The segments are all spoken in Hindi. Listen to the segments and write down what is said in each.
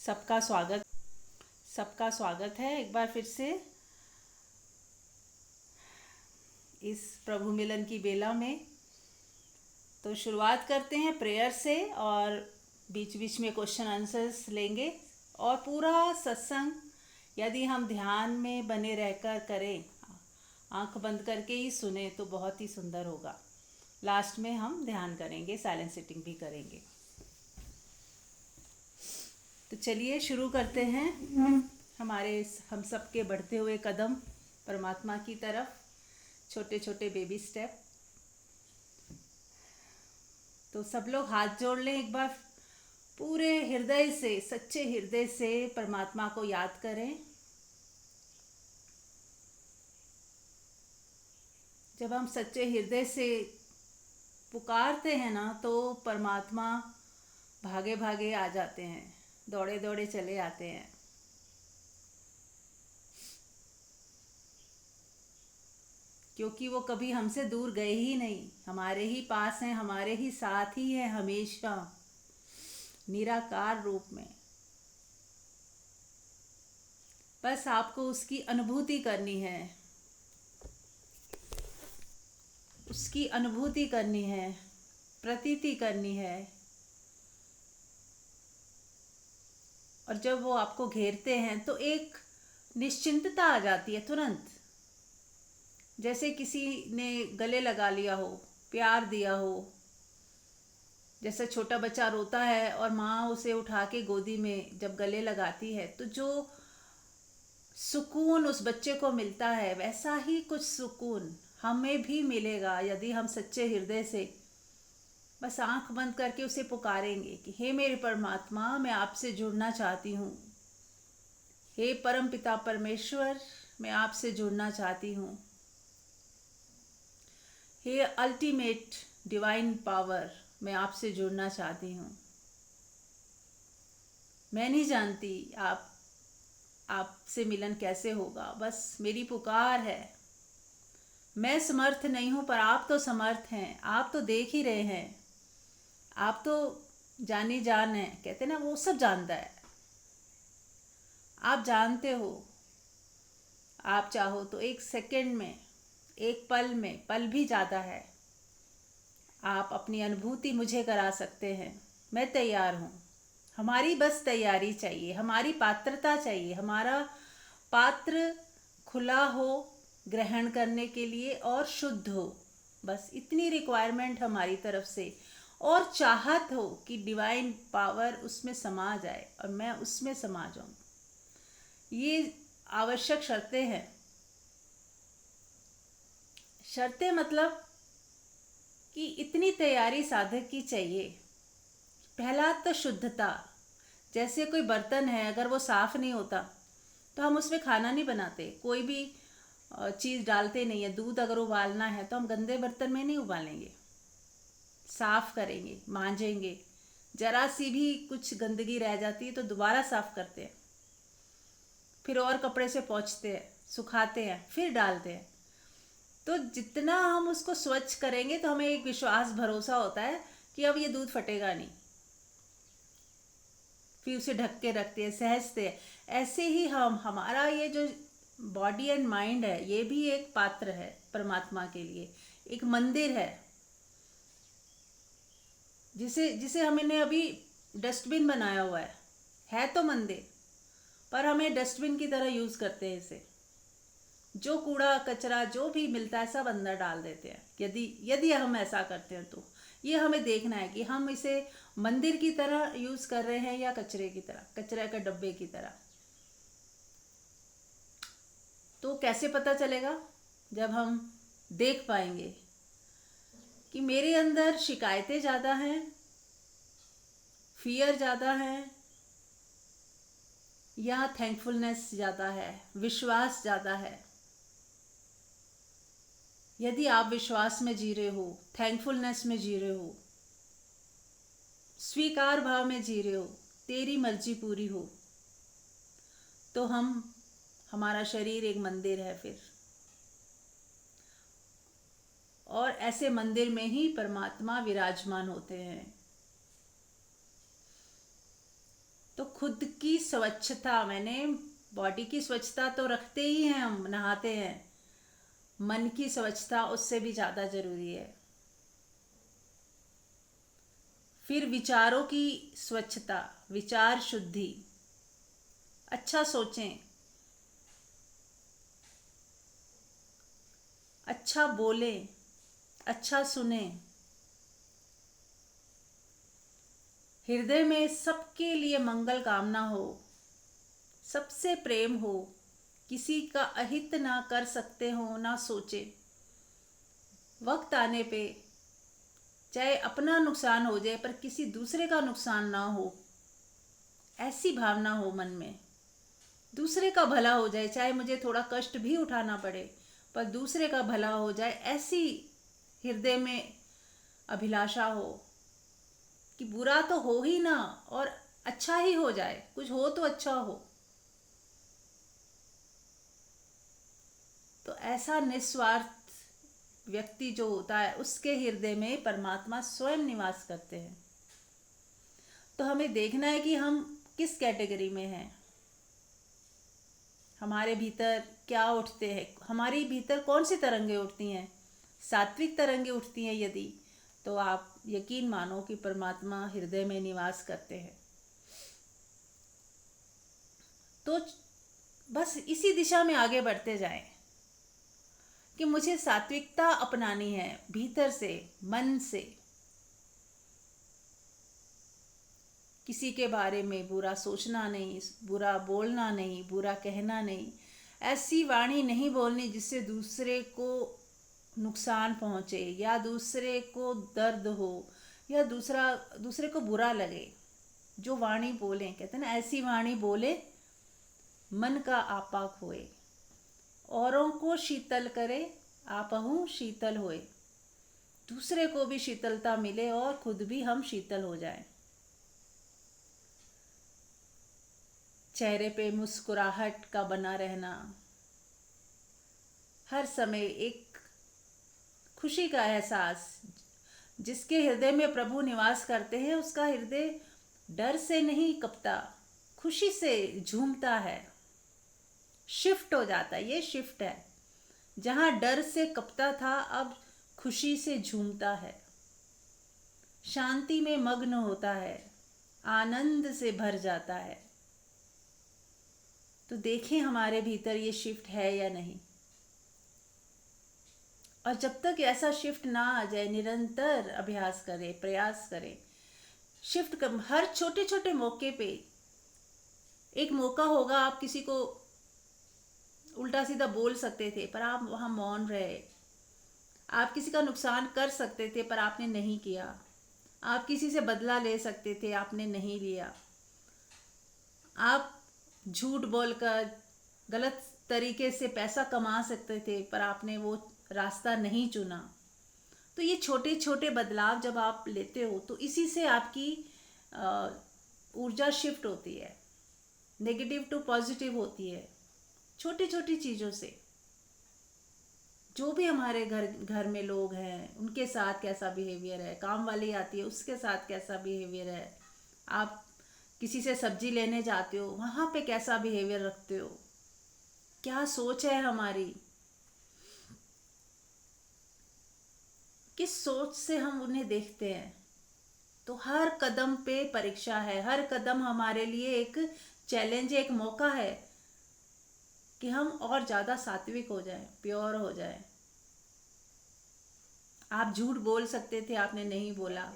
सबका स्वागत सबका स्वागत है एक बार फिर से इस प्रभु मिलन की बेला में। तो शुरुआत करते हैं प्रेयर से और बीच बीच में क्वेश्चन आंसर्स लेंगे। और पूरा सत्संग यदि हम ध्यान में बने रहकर करें, आंख बंद करके ही सुने तो बहुत ही सुंदर होगा। लास्ट में हम ध्यान करेंगे, साइलेंट सिटिंग भी करेंगे। तो चलिए शुरू करते हैं हम सब के बढ़ते हुए कदम परमात्मा की तरफ, छोटे छोटे बेबी स्टेप। तो सब लोग हाथ जोड़ लें, एक बार पूरे हृदय से, सच्चे हृदय से परमात्मा को याद करें। जब हम सच्चे हृदय से पुकारते हैं ना, तो परमात्मा भागे भागे आ जाते हैं, दौड़े दौड़े चले आते हैं। क्योंकि वो कभी हमसे दूर गए ही नहीं, हमारे ही पास हैं, हमारे ही साथ ही हैं हमेशा, निराकार रूप में। बस आपको उसकी अनुभूति करनी है, उसकी अनुभूति करनी है, प्रतीति करनी है। और जब वो आपको घेरते हैं तो एक निश्चिंतता आ जाती है तुरंत, जैसे किसी ने गले लगा लिया हो, प्यार दिया हो। जैसे छोटा बच्चा रोता है और माँ उसे उठा के गोदी में जब गले लगाती है, तो जो सुकून उस बच्चे को मिलता है, वैसा ही कुछ सुकून हमें भी मिलेगा यदि हम सच्चे हृदय से बस आंख बंद करके उसे पुकारेंगे कि हे मेरे परमात्मा, मैं आपसे जुड़ना चाहती हूँ। हे परम पिता परमेश्वर, मैं आपसे जुड़ना चाहती हूँ। हे अल्टीमेट डिवाइन पावर, मैं आपसे जुड़ना चाहती हूँ। मैं नहीं जानती आपसे मिलन कैसे होगा, बस मेरी पुकार है। मैं समर्थ नहीं हूँ, पर आप तो समर्थ हैं। आप तो देख ही रहे हैं, आप तो जानी जान है, कहते ना, वो सब जानता है। आप जानते हो, आप चाहो तो एक सेकंड में, एक पल में, पल भी ज़्यादा है, आप अपनी अनुभूति मुझे करा सकते हैं। मैं तैयार हूँ। हमारी बस तैयारी चाहिए, हमारी पात्रता चाहिए, हमारा पात्र खुला हो ग्रहण करने के लिए और शुद्ध हो। बस इतनी रिक्वायरमेंट हमारी तरफ से, और चाहत हो कि डिवाइन पावर उसमें समा जाए और मैं उसमें समा जाऊं। ये आवश्यक शर्तें हैं। शर्तें मतलब कि इतनी तैयारी साधक की चाहिए। पहला तो शुद्धता। जैसे कोई बर्तन है, अगर वो साफ़ नहीं होता तो हम उसमें खाना नहीं बनाते, कोई भी चीज़ डालते नहीं है। दूध अगर उबालना है तो हम गंदे बर्तन में नहीं उबालेंगे, साफ़ करेंगे, मांजेंगे। जरा सी भी कुछ गंदगी रह जाती है तो दोबारा साफ़ करते हैं, फिर और कपड़े से पोंछते हैं, सुखाते हैं, फिर डालते हैं। तो जितना हम उसको स्वच्छ करेंगे तो हमें एक विश्वास, भरोसा होता है कि अब ये दूध फटेगा नहीं। फिर उसे ढक के रखते हैं, सहजते हैं। ऐसे ही हमारा ये जो बॉडी एंड माइंड है, ये भी एक पात्र है परमात्मा के लिए, एक मंदिर है, जिसे जिसे हमने अभी डस्टबिन बनाया हुआ है तो मंदिर, पर हमें डस्टबिन की तरह यूज़ करते हैं इसे। जो कूड़ा कचरा जो भी मिलता है सब अंदर डाल देते हैं। यदि यदि हम ऐसा करते हैं तो ये हमें देखना है कि हम इसे मंदिर की तरह यूज़ कर रहे हैं या कचरे की तरह, कचरे के डब्बे की तरह। तो कैसे पता चलेगा? जब हम देख पाएंगे कि मेरे अंदर शिकायतें ज़्यादा हैं, फियर ज़्यादा है, या थैंकफुलनेस ज़्यादा है, विश्वास ज़्यादा है। यदि आप विश्वास में जी रहे हो, थैंकफुलनेस में जी रहे हो, स्वीकार भाव में जी रहे हो, तेरी मर्जी पूरी हो, तो हमारा शरीर एक मंदिर है फिर। और ऐसे मंदिर में ही परमात्मा विराजमान होते हैं। तो खुद की स्वच्छता, मैंने बॉडी की स्वच्छता तो रखते ही हैं, हम नहाते हैं, मन की स्वच्छता उससे भी ज़्यादा ज़रूरी है। फिर विचारों की स्वच्छता, विचार शुद्धि, अच्छा सोचें, अच्छा बोलें, अच्छा सुने, हृदय में सबके लिए मंगल कामना हो, सबसे प्रेम हो, किसी का अहित ना कर सकते हो ना सोचे, वक्त आने पे चाहे अपना नुकसान हो जाए पर किसी दूसरे का नुकसान ना हो, ऐसी भावना हो मन में। दूसरे का भला हो जाए, चाहे मुझे थोड़ा कष्ट भी उठाना पड़े, पर दूसरे का भला हो जाए, ऐसी हृदय में अभिलाषा हो कि बुरा तो हो ही ना और अच्छा ही हो जाए, कुछ हो तो अच्छा हो। तो ऐसा निस्वार्थ व्यक्ति जो होता है, उसके हृदय में परमात्मा स्वयं निवास करते हैं। तो हमें देखना है कि हम किस कैटेगरी में हैं, हमारे भीतर क्या उठते हैं, हमारी भीतर कौन सी तरंगें उठती हैं। सात्विक तरंगें उठती हैं यदि, तो आप यकीन मानो कि परमात्मा हृदय में निवास करते हैं। तो बस इसी दिशा में आगे बढ़ते जाएं कि मुझे सात्विकता अपनानी है, भीतर से, मन से। किसी के बारे में बुरा सोचना नहीं, बुरा बोलना नहीं, बुरा कहना नहीं, ऐसी वाणी नहीं बोलनी जिससे दूसरे को नुकसान पहुँचे या दूसरे को दर्द हो या दूसरे को बुरा लगे। जो वाणी बोलें, कहते हैं ना, ऐसी वाणी बोले मन का आपा खोए, औरों को शीतल करे आपहु शीतल होए। दूसरे को भी शीतलता मिले और खुद भी हम शीतल हो जाएं। चेहरे पे मुस्कुराहट का बना रहना, हर समय एक खुशी का एहसास। जिसके हृदय में प्रभु निवास करते हैं, उसका हृदय डर से नहीं कपता, खुशी से झूमता है, शिफ्ट हो जाता है। ये शिफ्ट है, जहाँ डर से कपता था अब खुशी से झूमता है, शांति में मग्न होता है, आनंद से भर जाता है। तो देखें हमारे भीतर ये शिफ्ट है या नहीं। और जब तक ऐसा शिफ्ट ना आ जाए, निरंतर अभ्यास करें, प्रयास करें। शिफ्ट कर, हर छोटे छोटे मौके पे एक मौका होगा, आप किसी को उल्टा सीधा बोल सकते थे पर आप वहाँ मौन रहे। आप किसी का नुकसान कर सकते थे पर आपने नहीं किया। आप किसी से बदला ले सकते थे, आपने नहीं लिया। आप झूठ बोलकर गलत तरीके से पैसा कमा सकते थे पर आपने वो रास्ता नहीं चुना। तो ये छोटे छोटे बदलाव जब आप लेते हो तो इसी से आपकी ऊर्जा शिफ्ट होती है, नेगेटिव टू पॉजिटिव होती है, छोटी छोटी चीज़ों से। जो भी हमारे घर में लोग हैं, उनके साथ कैसा बिहेवियर है, काम वाली आती है उसके साथ कैसा बिहेवियर है, आप किसी से सब्जी लेने जाते हो वहाँ पे कैसा बिहेवियर रखते हो, क्या सोच है हमारी, किस सोच से हम उन्हें देखते हैं। तो हर कदम पे परीक्षा है, हर कदम हमारे लिए एक चैलेंज है, एक मौका है कि हम और ज़्यादा सात्विक हो जाएं, प्योर हो जाएं। आप झूठ बोल सकते थे, आपने नहीं बोला।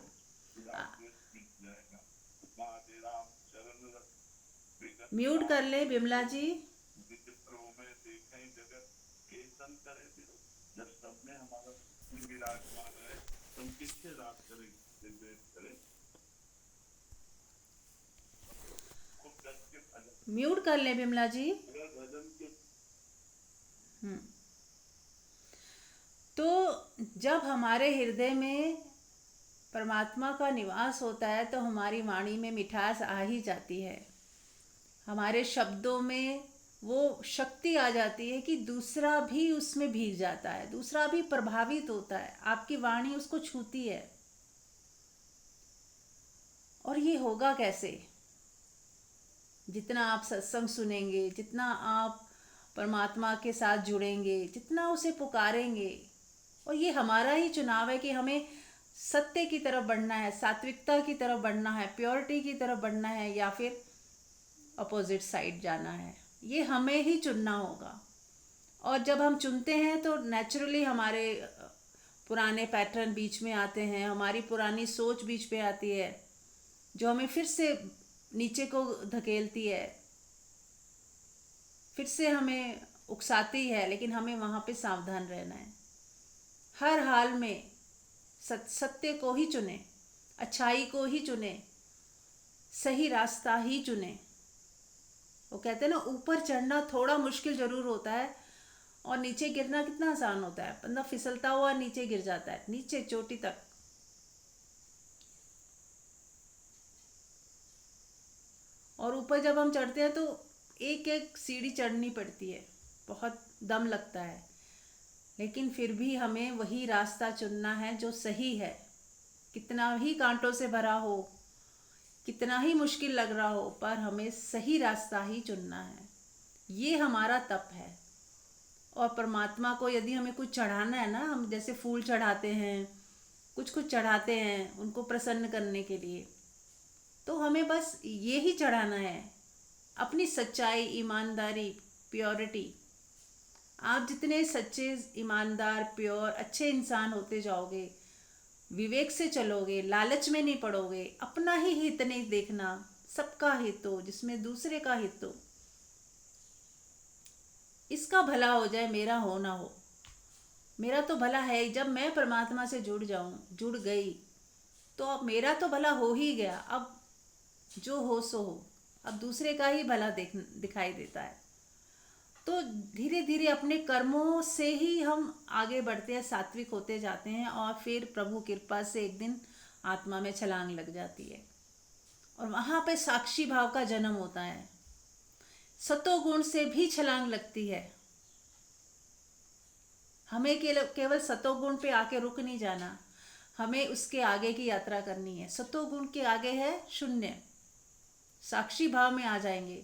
म्यूट कर ले बिमला जी। म्यूट कर ले बिमला जी। हम्म। तो जब हमारे हृदय में परमात्मा का निवास होता है तो हमारी वाणी में मिठास आ ही जाती है, हमारे शब्दों में वो शक्ति आ जाती है कि दूसरा भी उसमें भीग जाता है, दूसरा भी प्रभावित होता है, आपकी वाणी उसको छूती है। और ये होगा कैसे? जितना आप सत्संग सुनेंगे, जितना आप परमात्मा के साथ जुड़ेंगे, जितना उसे पुकारेंगे, और ये हमारा ही चुनाव है कि हमें सत्य की तरफ बढ़ना है, सात्विकता की तरफ बढ़ना है, प्योरिटी की तरफ बढ़ना है, या फिर अपोजिट साइड जाना है। ये हमें ही चुनना होगा। और जब हम चुनते हैं तो नेचुरली हमारे पुराने पैटर्न बीच में आते हैं, हमारी पुरानी सोच बीच में आती है, जो हमें फिर से नीचे को धकेलती है, फिर से हमें उकसाती है। लेकिन हमें वहाँ पे सावधान रहना है। हर हाल में सत्य को ही चुने, अच्छाई को ही चुने, सही रास्ता ही चुने। वो कहते हैं ना, ऊपर चढ़ना थोड़ा मुश्किल जरूर होता है और नीचे गिरना कितना आसान होता है। बंदा फिसलता हुआ नीचे गिर जाता है, नीचे चोटी तक। और ऊपर जब हम चढ़ते हैं तो एक एक सीढ़ी चढ़नी पड़ती है, बहुत दम लगता है। लेकिन फिर भी हमें वही रास्ता चुनना है जो सही है। कितना ही कांटों से भरा हो, कितना ही मुश्किल लग रहा हो, पर हमें सही रास्ता ही चुनना है। ये हमारा तप है। और परमात्मा को यदि हमें कुछ चढ़ाना है ना, हम जैसे फूल चढ़ाते हैं, कुछ कुछ चढ़ाते हैं उनको प्रसन्न करने के लिए, तो हमें बस ये ही चढ़ाना है, अपनी सच्चाई, ईमानदारी, प्योरिटी। आप जितने सच्चे, ईमानदार, प्योर, अच्छे इंसान होते जाओगे, विवेक से चलोगे, लालच में नहीं पड़ोगे, अपना ही हित नहीं देखना, सबका हित हो, जिसमें दूसरे का हित हो, इसका भला हो जाए, मेरा हो ना हो। मेरा तो भला है ही। जब मैं परमात्मा से जुड़ गई, तो अब मेरा तो भला हो ही गया। अब जो हो सो हो। अब दूसरे का ही भला दिखाई देता है। तो धीरे धीरे अपने कर्मों से ही हम आगे बढ़ते हैं, सात्विक होते जाते हैं, और फिर प्रभु कृपा से एक दिन आत्मा में छलांग लग जाती है और वहाँ पे साक्षी भाव का जन्म होता है। सतोगुण से भी छलांग लगती है। हमें केवल सतोगुण पे आके रुक नहीं जाना, हमें उसके आगे की यात्रा करनी है। सतोगुण के आगे है शून्य, साक्षी भाव में आ जाएंगे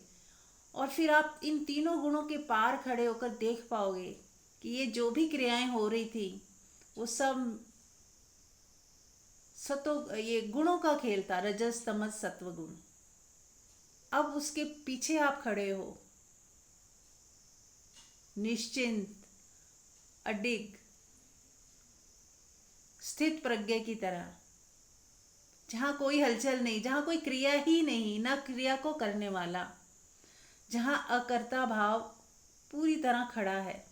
और फिर आप इन तीनों गुणों के पार खड़े होकर देख पाओगे कि ये जो भी क्रियाएं हो रही थी वो सब ये गुणों का खेल था, रजस तमस सत्व गुण। अब उसके पीछे आप खड़े हो, निश्चिंत, अडिग, स्थित प्रज्ञ की तरह, जहाँ कोई हलचल नहीं, जहाँ कोई क्रिया ही नहीं, ना क्रिया को करने वाला, जहाँ अकर्ता भाव पूरी तरह खड़ा है।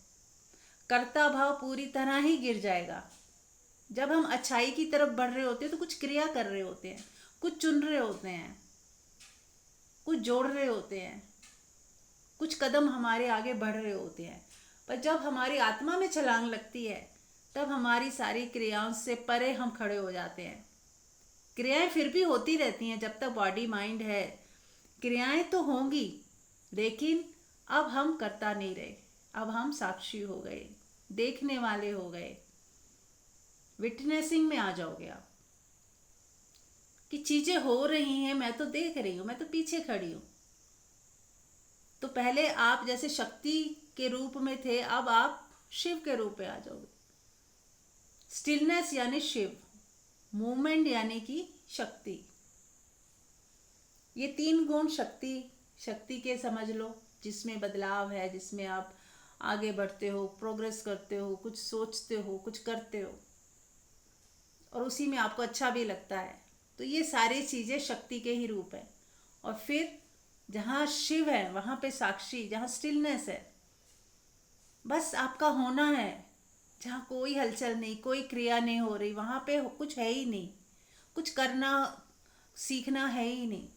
कर्ता भाव पूरी तरह ही गिर जाएगा। जब हम अच्छाई की तरफ बढ़ रहे होते हैं तो कुछ क्रिया कर रहे होते हैं, कुछ चुन रहे होते हैं, कुछ जोड़ रहे होते हैं, कुछ कदम हमारे आगे बढ़ रहे होते हैं। पर जब हमारी आत्मा में छलांग लगती है, तब हमारी सारी क्रियाओं से परे हम खड़े हो जाते हैं। क्रियाएं फिर भी होती रहती हैं जब तक बॉडी माइंड है, क्रियाएं तो होंगी, लेकिन अब हम करता नहीं रहे, अब हम साक्षी हो गए, देखने वाले हो गए। विटनेसिंग में आ जाओगे आप कि चीजें हो रही हैं, मैं तो देख रही हूं, मैं तो पीछे खड़ी हूं। तो पहले आप जैसे शक्ति के रूप में थे, अब आप शिव के रूप में आ जाओगे। स्टिलनेस यानी शिव, मूवमेंट यानी कि शक्ति। ये तीन गुण शक्ति के समझ लो, जिसमें बदलाव है, जिसमें आप आगे बढ़ते हो, प्रोग्रेस करते हो, कुछ सोचते हो, कुछ करते हो, और उसी में आपको अच्छा भी लगता है। तो ये सारी चीज़ें शक्ति के ही रूप है। और फिर जहाँ शिव है वहाँ पे साक्षी, जहाँ स्टिलनेस है, बस आपका होना है, जहाँ कोई हलचल नहीं, कोई क्रिया नहीं हो रही, वहाँ पे कुछ है ही नहीं, कुछ करना सीखना है ही नहीं।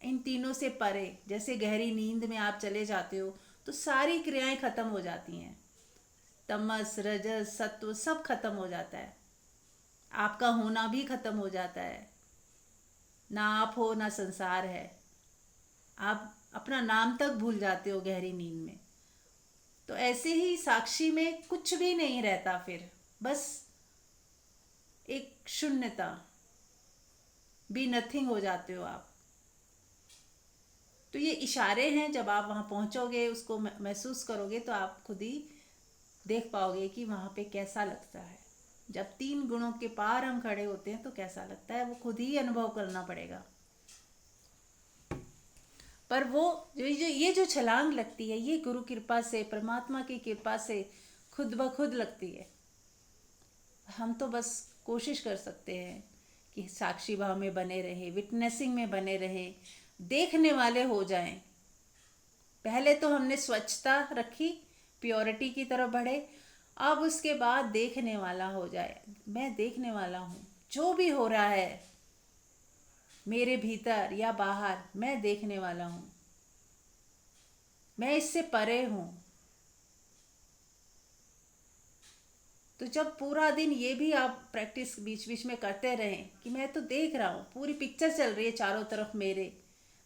इन तीनों से परे, जैसे गहरी नींद में आप चले जाते हो तो सारी क्रियाएं खत्म हो जाती हैं, तमस, रजस, सत्व सब खत्म हो जाता है, आपका होना भी खत्म हो जाता है। ना आप हो ना संसार है, आप अपना नाम तक भूल जाते हो गहरी नींद में। तो ऐसे ही साक्षी में कुछ भी नहीं रहता, फिर बस एक शून्यता, बी नथिंग हो जाते हो आप। तो ये इशारे हैं, जब आप वहाँ पहुँचोगे, उसको महसूस करोगे, तो आप खुद ही देख पाओगे कि वहाँ पे कैसा लगता है। जब 3 गुणों के पार हम खड़े होते हैं तो कैसा लगता है, वो खुद ही अनुभव करना पड़ेगा। पर वो ये जो छलांग लगती है, ये गुरु कृपा से, परमात्मा की कृपा से खुद ब खुद लगती है। हम तो बस कोशिश कर सकते हैं कि साक्षी भाव में बने रहें, विटनेसिंग में बने रहें, देखने वाले हो जाएं। पहले तो हमने स्वच्छता रखी, प्योरिटी की तरफ बढ़े, अब उसके बाद देखने वाला हो जाए। मैं देखने वाला हूँ, जो भी हो रहा है मेरे भीतर या बाहर, मैं देखने वाला हूँ, मैं इससे परे हूँ। तो जब पूरा दिन ये भी आप प्रैक्टिस बीच बीच में करते रहें कि मैं तो देख रहा हूँ, पूरी पिक्चर चल रही है चारों तरफ मेरे,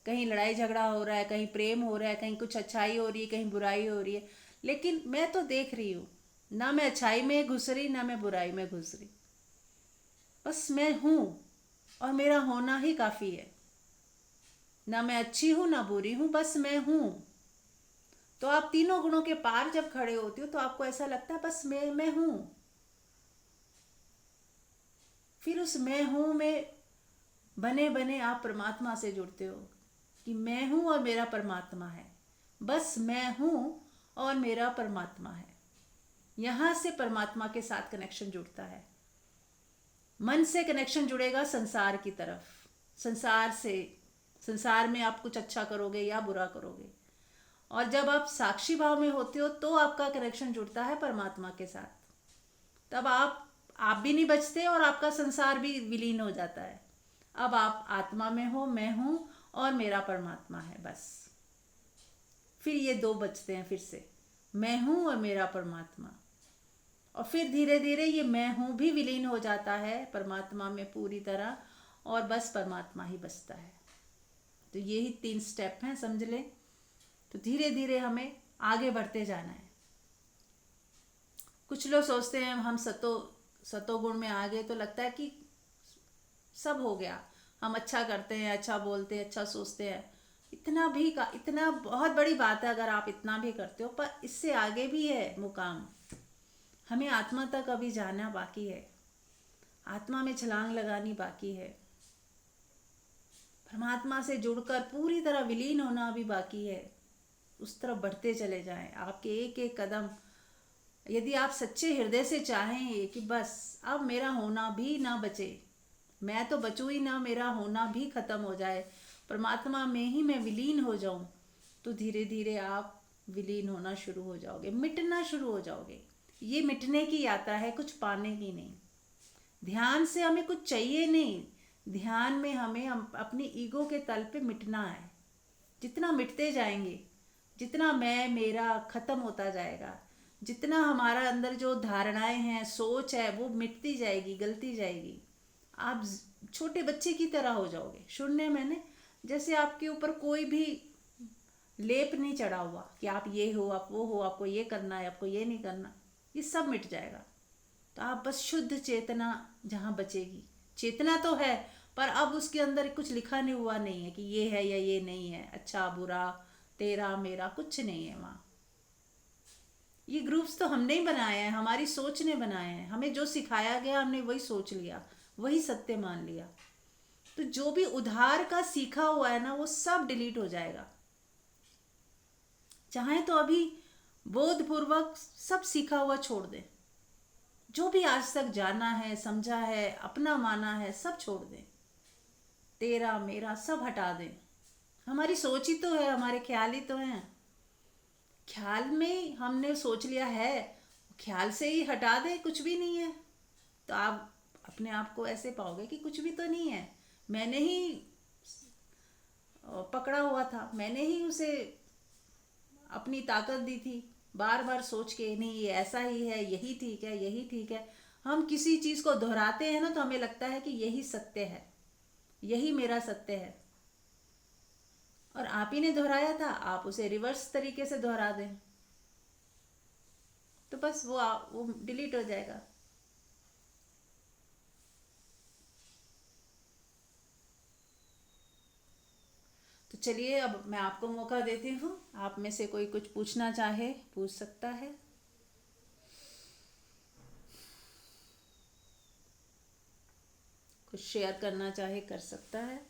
कहीं लड़ाई झगड़ा हो रहा है, कहीं प्रेम हो रहा है, कहीं कुछ अच्छाई हो रही है, कहीं बुराई हो रही है, लेकिन मैं तो देख रही हूँ। ना मैं अच्छाई में घुस रही, ना मैं बुराई में घुस रही, बस मैं हूँ, और मेरा होना ही काफ़ी है। ना मैं अच्छी हूँ ना बुरी हूँ, बस मैं हूँ। तो आप तीनों गुणों के पार जब खड़े होते हो तो आपको ऐसा लगता है बस मैं हूँ। फिर उस मैं हूँ में बने बने आप परमात्मा से जुड़ते हो कि मैं हूँ और मेरा परमात्मा है, बस मैं हूँ और मेरा परमात्मा है। यहाँ से परमात्मा के साथ कनेक्शन जुड़ता है। मन से कनेक्शन जुड़ेगा संसार की तरफ, संसार से, संसार में आप कुछ अच्छा करोगे या बुरा करोगे। और जब आप साक्षी भाव में होते हो तो आपका कनेक्शन जुड़ता है परमात्मा के साथ। तब आप भी नहीं बचते और आपका संसार भी विलीन हो जाता है। अब आप आत्मा में हो, मैं हूँ और मेरा परमात्मा है, बस। फिर ये दो बचते हैं फिर से, मैं हूँ और मेरा परमात्मा। और फिर धीरे धीरे ये मैं हूँ भी विलीन हो जाता है परमात्मा में पूरी तरह, और बस परमात्मा ही बचता है। तो यही 3 स्टेप हैं, समझ लें। तो धीरे धीरे हमें आगे बढ़ते जाना है। कुछ लोग सोचते हैं हम सतोगुण में आ गए तो लगता है कि सब हो गया, हम अच्छा करते हैं, अच्छा बोलते हैं, अच्छा सोचते हैं। इतना बहुत बड़ी बात है अगर आप इतना भी करते हो, पर इससे आगे भी है मुकाम। हमें आत्मा तक अभी जाना बाकी है, आत्मा में छलांग लगानी बाकी है, परमात्मा से जुड़कर पूरी तरह विलीन होना भी बाकी है। उस तरफ बढ़ते चले जाएं। आपके एक एक कदम, यदि आप सच्चे हृदय से चाहें कि बस अब मेरा होना भी ना बचे, मैं तो बचूं ही ना, मेरा होना भी खत्म हो जाए, परमात्मा में ही मैं विलीन हो जाऊं, तो धीरे धीरे आप विलीन होना शुरू हो जाओगे, मिटना शुरू हो जाओगे। ये मिटने की यात्रा है, कुछ पाने की नहीं। ध्यान से हमें कुछ चाहिए नहीं, ध्यान में हमें अपनी ईगो के तल पे मिटना है। जितना मिटते जाएंगे, जितना मैं मेरा खत्म होता जाएगा, जितना हमारा अंदर जो धारणाएं हैं, सोच है, वो मिटती जाएगी, गलती जाएगी। आप छोटे बच्चे की तरह हो जाओगे। शून्य मैंने, जैसे आपके ऊपर कोई भी लेप नहीं चढ़ा हुआ कि आप ये हो, आप वो हो, आपको ये करना है, आपको ये नहीं करना, ये सब मिट जाएगा। तो आप बस शुद्ध चेतना जहाँ बचेगी। चेतना तो है, पर अब उसके अंदर कुछ लिखा नहीं हुआ नहीं है कि ये है या ये नहीं है, अच्छा बुरा, तेरा मेरा, कुछ नहीं है वहाँ। ये ग्रुप्स तो हमने ही बनाए हैं, हमारी सोच ने बनाए हैं। हमें जो सिखाया गया हमने वही सोच लिया, वही सत्य मान लिया। तो जो भी उधार का सीखा हुआ है ना, वो सब डिलीट हो जाएगा। चाहे तो अभी बोधपूर्वक सब सीखा हुआ छोड़ दें। जो भी आज तक जाना है, समझा है, अपना माना है, सब छोड़ दें। तेरा मेरा सब हटा दें। हमारी सोच ही तो है, हमारे ख्याल ही तो हैं। ख्याल में हमने सोच लिया है, ख्याल से ही हटा दे, कुछ भी नहीं है, तो आप अपने आप को ऐसे पाओगे कि कुछ भी तो नहीं है। मैंने ही पकड़ा हुआ था, मैंने ही उसे अपनी ताकत दी थी, बार बार सोच के नहीं ये ऐसा ही है, यही ठीक है, यही ठीक है। हम किसी चीज़ को दोहराते हैं ना, तो हमें लगता है कि यही सत्य है, यही मेरा सत्य है। और आप ही ने दोहराया था, आप उसे रिवर्स तरीके से दोहरा दें, तो बस वो डिलीट हो जाएगा। तो चलिए अब मैं आपको मौका देती हूँ, आप में से कोई कुछ पूछना चाहे पूछ सकता है। कुछ शेयर करना चाहे कर सकता है।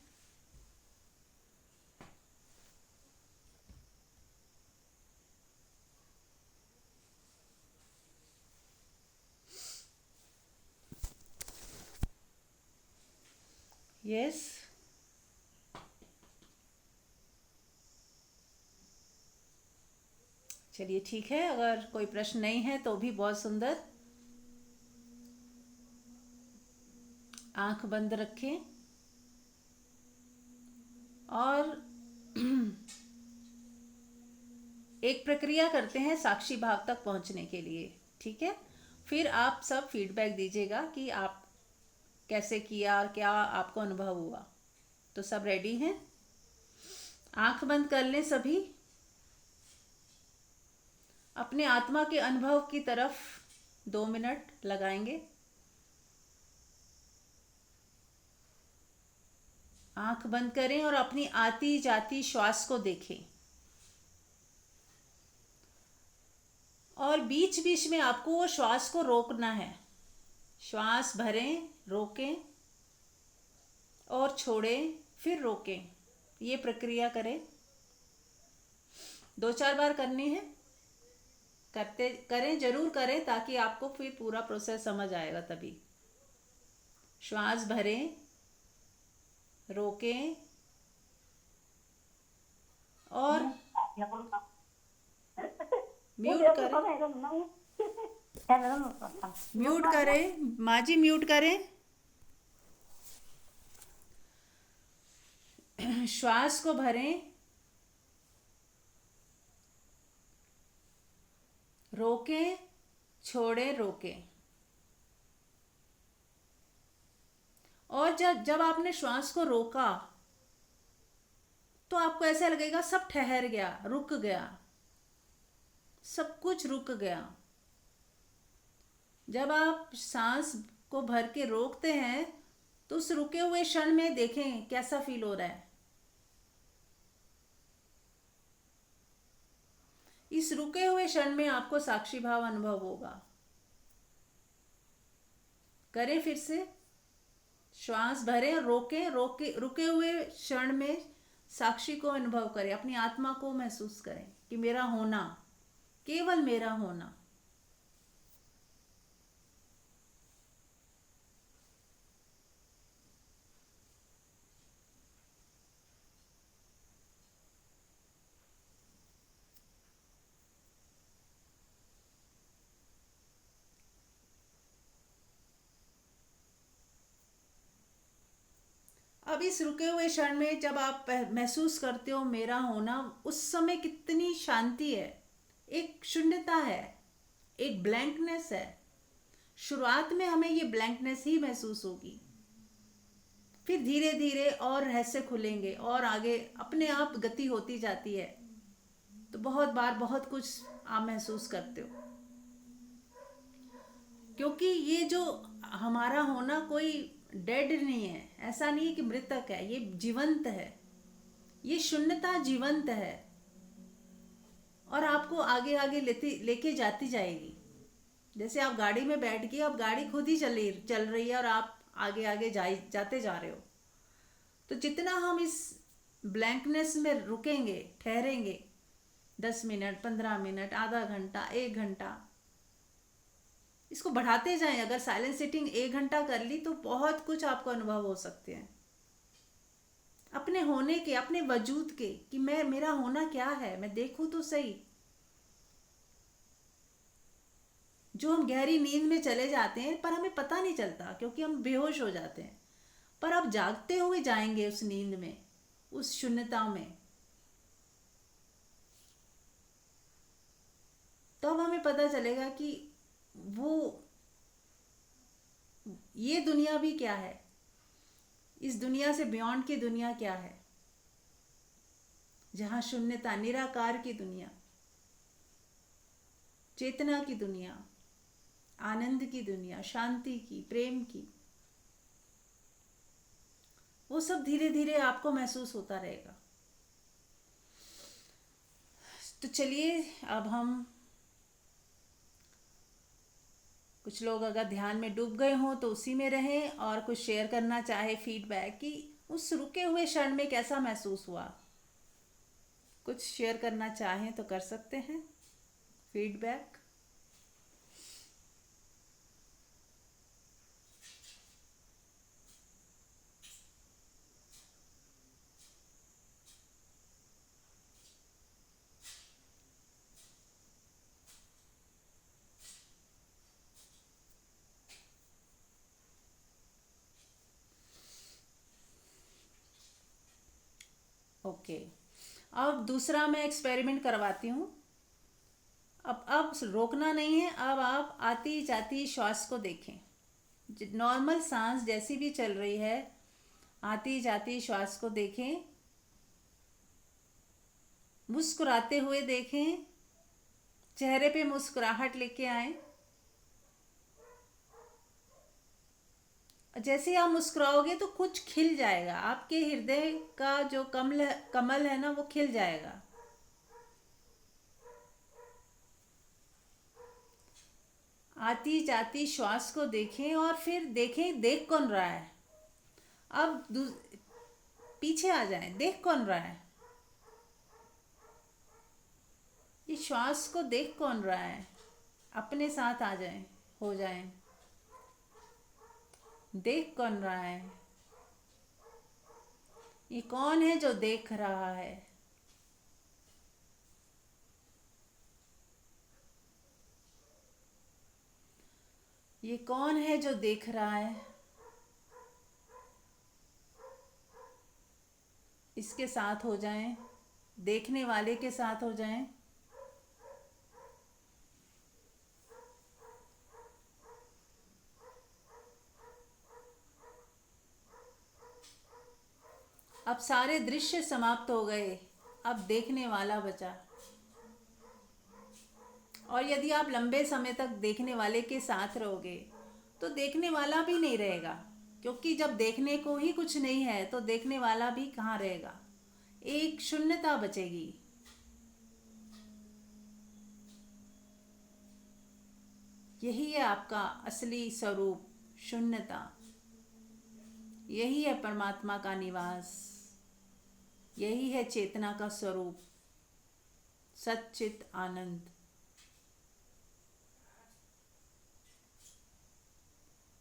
यस। चलिए ठीक है, अगर कोई प्रश्न नहीं है तो भी बहुत सुंदर। आंख बंद रखें और एक प्रक्रिया करते हैं साक्षी भाव तक पहुंचने के लिए। ठीक है, फिर आप सब फीडबैक दीजिएगा कि आप कैसे किया और क्या आपको अनुभव हुआ। तो सब रेडी हैं? आंख बंद कर लें सभी। अपने आत्मा के अनुभव की तरफ 2 मिनट लगाएंगे। आंख बंद करें और अपनी आती जाती श्वास को देखें। और बीच बीच में आपको वो श्वास को रोकना है। श्वास भरें, रोकें और छोड़ें, फिर रोकें। ये प्रक्रिया करें, 2-4 बार करनी है। करते करें, जरूर करें, ताकि आपको फिर पूरा प्रोसेस समझ आएगा। तभी श्वास भरें, रोकें और म्यूट करें। म्यूट करें माँ जी, म्यूट करें। श्वास को भरें, रोकें, छोड़ें, रोकें। और जब जब आपने श्वास को रोका तो आपको ऐसा लगेगा सब ठहर गया, रुक गया, सब कुछ रुक गया। जब आप सांस को भर के रोकते हैं तो उस रुके हुए क्षण में देखें कैसा फील हो रहा है। इस रुके हुए क्षण में आपको साक्षी भाव अनुभव होगा। करें फिर से। श्वास भरें और रोकें, रुके हुए क्षण में साक्षी को अनुभव करें, अपनी आत्मा को महसूस करें कि मेरा होना, केवल मेरा होना। अब इस रुके हुए क्षण में जब आप महसूस करते हो मेरा होना, उस समय कितनी शांति है, एक शून्यता है, एक ब्लैंकनेस है। शुरुआत में हमें ये ब्लैंकनेस ही महसूस होगी, फिर धीरे धीरे और रहस्य खुलेंगे और आगे अपने आप गति होती जाती है। तो बहुत बार बहुत कुछ आप महसूस करते हो, क्योंकि ये जो हमारा होना कोई डेड नहीं है, ऐसा नहीं है कि मृतक है, ये जीवंत है, ये शून्यता जीवंत है और आपको आगे आगे लेके जाती जाएगी। जैसे आप गाड़ी में बैठ के, अब गाड़ी खुद ही चल रही है और आप आगे आगे जाते जा रहे हो। तो जितना हम इस ब्लैंकनेस में रुकेंगे, ठहरेंगे, 10 मिनट, 15 मिनट, आधा घंटा, 1 घंटा, इसको बढ़ाते जाएं। अगर साइलेंट सिटिंग 1 घंटा कर ली तो बहुत कुछ आपको अनुभव हो सकते हैं अपने होने के, अपने वजूद के, कि मेरा होना क्या है, मैं देखूं तो सही। जो हम गहरी नींद में चले जाते हैं पर हमें पता नहीं चलता, क्योंकि हम बेहोश हो जाते हैं। पर अब जागते हुए जाएंगे उस नींद में, उस शून्यता में, तो अब हमें पता चलेगा कि वो ये दुनिया भी क्या है, इस दुनिया से बियॉन्ड की दुनिया क्या है, जहां शून्यता, निराकार की दुनिया, चेतना की दुनिया, आनंद की दुनिया, शांति की, प्रेम की, वो सब धीरे धीरे आपको महसूस होता रहेगा। तो चलिए अब हम, कुछ लोग अगर ध्यान में डूब गए हों तो उसी में रहें, और कुछ शेयर करना चाहे फीडबैक कि उस रुके हुए क्षण में कैसा महसूस हुआ, कुछ शेयर करना चाहें तो कर सकते हैं फीडबैक। ओके, अब दूसरा मैं एक्सपेरिमेंट करवाती हूँ। अब रोकना नहीं है, अब आप आती जाती श्वास को देखें। नॉर्मल सांस जैसी भी चल रही है, आती जाती श्वास को देखें, मुस्कुराते हुए देखें, चेहरे पे मुस्कुराहट लेके आए। जैसे आप मुस्कुराओगे तो कुछ खिल जाएगा, आपके हृदय का जो कमल कमल है ना, वो खिल जाएगा। आती जाती श्वास को देखें और फिर देखें देख कौन रहा है। अब पीछे आ जाएं, देख कौन रहा है, ये श्वास को देख कौन रहा है। अपने साथ आ जाएं, हो जाएं, देख कौन रहा है, ये कौन है जो देख रहा है। ये कौन है जो देख रहा है, इसके साथ हो जाएं, देखने वाले के साथ हो जाएं। अब सारे दृश्य समाप्त हो गए, अब देखने वाला बचा। और यदि आप लंबे समय तक देखने वाले के साथ रहोगे तो देखने वाला भी नहीं रहेगा, क्योंकि जब देखने को ही कुछ नहीं है तो देखने वाला भी कहाँ रहेगा। एक शून्यता बचेगी। यही है आपका असली स्वरूप, शून्यता। यही है परमात्मा का निवास, यही है चेतना का स्वरूप, सच्चित आनंद।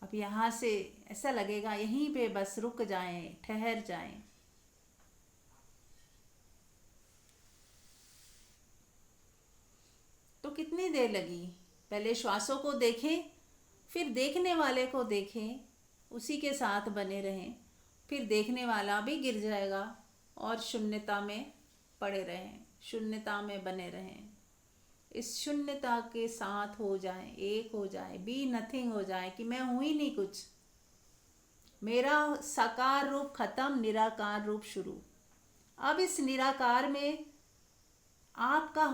अब यहाँ से ऐसा लगेगा यहीं पे बस रुक जाएं, ठहर जाएं। तो कितनी देर लगी? पहले श्वासों को देखें, फिर देखने वाले को देखें, उसी के साथ बने रहें, फिर देखने वाला भी गिर जाएगा और शून्यता में पड़े रहें, शून्यता में बने रहें। इस शून्यता के साथ हो जाएं, एक हो जाएं, बी नथिंग हो जाएं कि मैं हूँ ही नहीं कुछ। मेरा साकार रूप खत्म, निराकार रूप शुरू। अब इस निराकार में आपका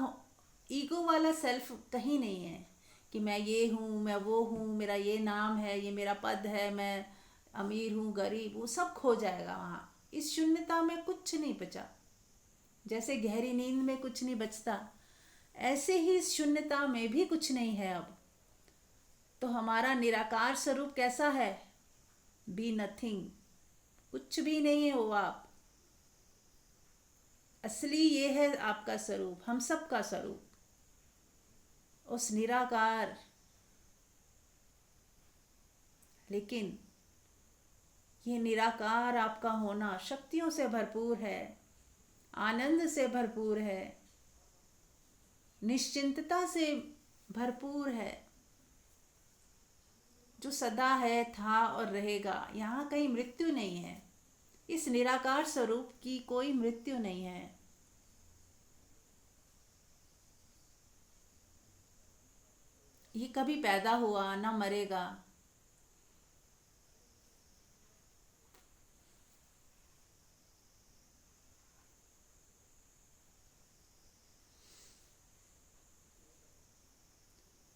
ईगो वाला सेल्फ कहीं नहीं है कि मैं ये हूँ, मैं वो हूँ, मेरा ये नाम है, ये मेरा पद है, मैं अमीर हूँ, गरीब, वो सब खो जाएगा वहाँ। इस शून्यता में कुछ नहीं बचा। जैसे गहरी नींद में कुछ नहीं बचता, ऐसे ही इस शून्यता में भी कुछ नहीं है अब। तो हमारा निराकार स्वरूप कैसा है? बी नथिंग, कुछ भी नहीं है वो आप। असली ये है आपका स्वरूप, हम सब का स्वरूप, उस निराकार। लेकिन ये निराकार आपका होना शक्तियों से भरपूर है, आनंद से भरपूर है, निश्चिंतता से भरपूर है, जो सदा है, था और रहेगा। यहाँ कहीं मृत्यु नहीं है। इस निराकार स्वरूप की कोई मृत्यु नहीं है। ये कभी पैदा हुआ ना मरेगा।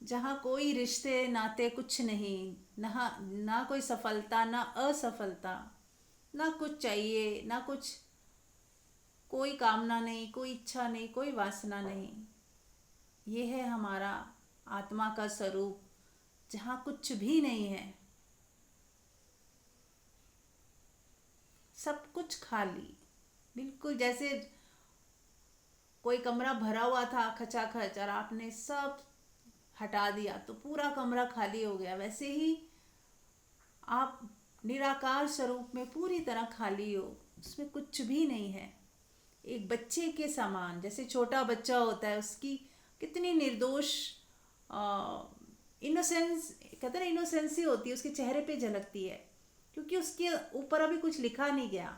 जहाँ कोई रिश्ते नाते कुछ नहीं, ना कोई सफलता ना असफलता, ना कुछ चाहिए ना कुछ, कोई कामना नहीं, कोई इच्छा नहीं, कोई वासना नहीं। ये है हमारा आत्मा का स्वरूप, जहाँ कुछ भी नहीं है, सब कुछ खाली। बिल्कुल जैसे कोई कमरा भरा हुआ था खचाखच और आपने सब हटा दिया तो पूरा कमरा खाली हो गया, वैसे ही आप निराकार स्वरूप में पूरी तरह खाली हो, उसमें कुछ भी नहीं है। एक बच्चे के समान, जैसे छोटा बच्चा होता है, उसकी कितनी निर्दोष इनोसेंस, कहते हैं इनोसेंसी होती है, उसके चेहरे पे झलकती है, क्योंकि उसके ऊपर अभी कुछ लिखा नहीं गया,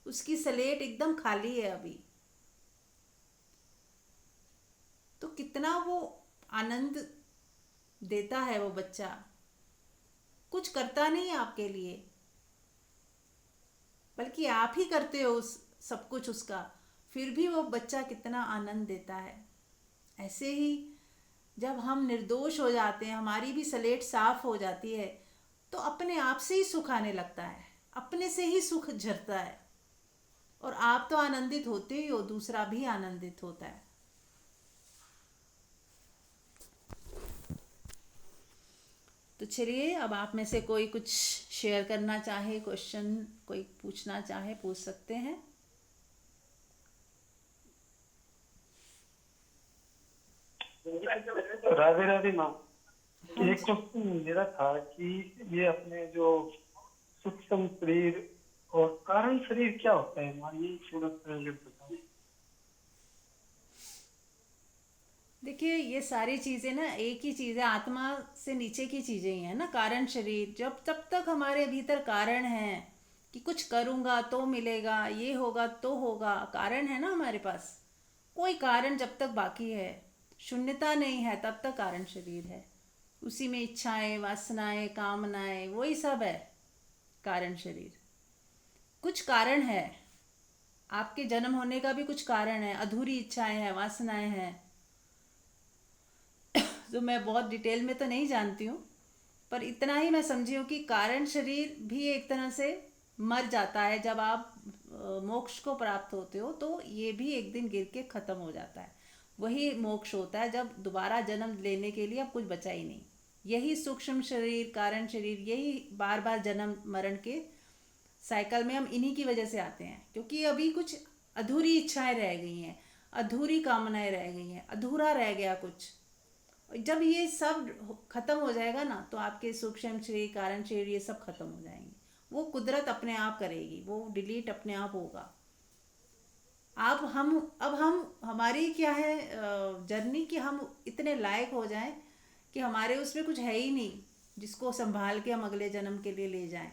उसकी स्लेट एकदम खाली है अभी। तो कितना वो आनंद देता है वो बच्चा, कुछ करता नहीं है आपके लिए, बल्कि आप ही करते हो उस सब कुछ उसका, फिर भी वो बच्चा कितना आनंद देता है। ऐसे ही जब हम निर्दोष हो जाते हैं, हमारी भी स्लेट साफ हो जाती है, तो अपने आप से ही सुख आने लगता है, अपने से ही सुख झरता है, और आप तो आनंदित होते ही हो, दूसरा भी आनंदित होता है। तो चलिए, अब आप में से कोई कुछ शेयर करना चाहे, क्वेश्चन कोई पूछना चाहे, पूछ सकते हैं। राधे राधे माँ। हाँ एक जी। क्वेश्चन मेरा था कि ये अपने जो सूक्ष्म शरीर और कारण शरीर क्या होता है माँ, ये थोड़ा सा मुझे बताओ। देखिए, ये सारी चीज़ें ना एक ही चीज़ है, आत्मा से नीचे की चीज़ें ही हैं ना। कारण शरीर, जब तब तक हमारे भीतर कारण है कि कुछ करूँगा तो मिलेगा, ये होगा तो होगा, कारण है ना हमारे पास। कोई कारण जब तक बाकी है, शून्यता नहीं है, तब तक कारण शरीर है। उसी में इच्छाएं, वासनाएं, कामनाएं, वही सब है कारण शरीर। कुछ कारण है, आपके जन्म होने का भी कुछ कारण है, अधूरी इच्छाएं हैं, वासनाएं हैं। तो मैं बहुत डिटेल में तो नहीं जानती हूँ, पर इतना ही मैं समझी हूँ कि कारण शरीर भी एक तरह से मर जाता है। जब आप मोक्ष को प्राप्त होते हो तो ये भी एक दिन गिर के ख़त्म हो जाता है। वही मोक्ष होता है जब दोबारा जन्म लेने के लिए अब कुछ बचा ही नहीं। यही सूक्ष्म शरीर, कारण शरीर, यही बार बार जन्म मरण के साइकिल में हम इन्हीं की वजह से आते हैं, क्योंकि अभी कुछ अधूरी इच्छाएं रह गई हैं, अधूरी कामनाएं रह गई हैं, अधूरा रह गया कुछ। जब ये सब खत्म हो जाएगा ना, तो आपके सूक्ष्म शरीर, कारण शरीर, ये सब खत्म हो जाएंगे। वो कुदरत अपने आप करेगी, वो डिलीट अपने आप होगा। अब हम हमारी क्या है जर्नी, कि हम इतने लायक हो जाएं कि हमारे उसमें कुछ है ही नहीं जिसको संभाल के हम अगले जन्म के लिए ले जाएं।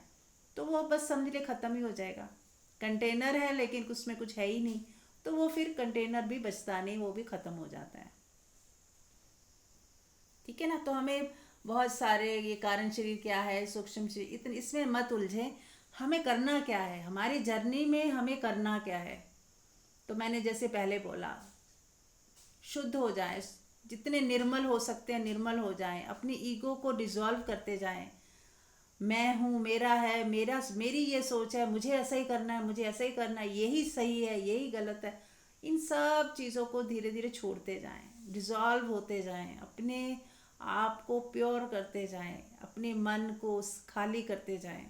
तो वो बस समझ ले ख़त्म ही हो जाएगा। कंटेनर है लेकिन उसमें कुछ है ही नहीं, तो वो फिर कंटेनर भी बचता नहीं, वो भी ख़त्म हो जाता है। ठीक है ना। तो हमें बहुत सारे, ये कारण शरीर क्या है, सूक्ष्म शरीर, इतने इसमें मत उलझे। हमें करना क्या है, हमारी जर्नी में हमें करना क्या है। तो मैंने जैसे पहले बोला, शुद्ध हो जाएं, जितने निर्मल हो सकते हैं निर्मल हो जाएं, अपनी ईगो को डिसॉल्व करते जाएं। मैं हूँ, मेरा है, मेरा, मेरी ये सोच है, मुझे ऐसा ही करना है, मुझे ऐसा ही करना है, यही सही है, यही गलत है। इन सब चीज़ों को धीरे धीरे छोड़ते जाएं, डिसॉल्व होते जाएं, अपने आप को प्योर करते जाएं, अपने मन को खाली करते जाएं।